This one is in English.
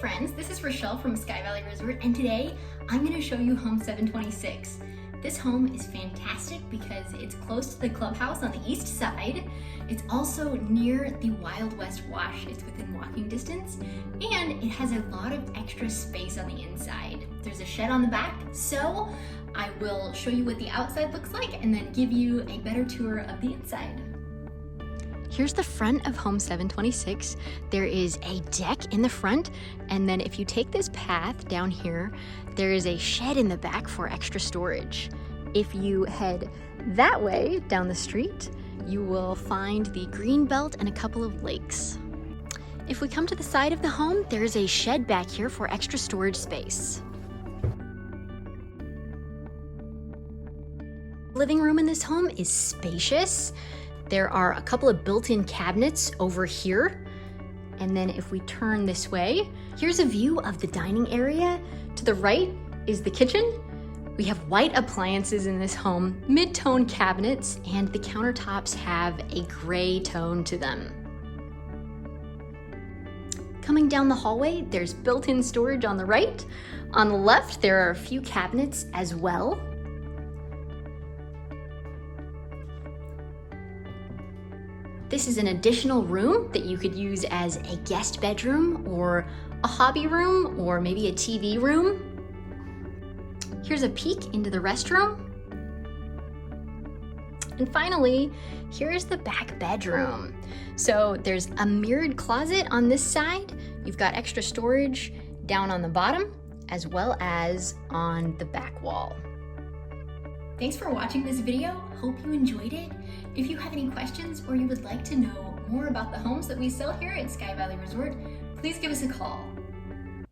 friends, this is Rochelle from Sky Valley Resort, and today I'm going to show you home 726. This home is fantastic because it's close to the clubhouse on the east side. It's also near the Wild West Wash. It's within walking distance, and it has a lot of extra space on the inside. There's a shed on the back, so I will show you what the outside looks like and then give you a better tour of the inside. Here's the front of home 726. There is a deck in the front, and then if you take this path down here, there is a shed in the back for extra storage. If you head that way down the street, you will find the green belt and a couple of lakes. If we come to the side of the home, there is a shed back here for extra storage space. The living room in this home is spacious. There are a couple of built-in cabinets over here. And then if we turn this way, here's a view of the dining area. To the right is the kitchen. We have white appliances in this home, mid-tone cabinets, and the countertops have a gray tone to them. Coming down the hallway, there's built-in storage on the right. On the left, there are a few cabinets as well. This is an additional room that you could use as a guest bedroom or a hobby room or maybe a TV room. Here's a peek into the restroom. And finally, here's the back bedroom. So there's a mirrored closet on this side. You've got extra storage down on the bottom as well as on the back wall. Thanks for watching this video. Hope you enjoyed it. If you have any questions or you would like to know more about the homes that we sell here at Sky Valley Resort, please give us a call.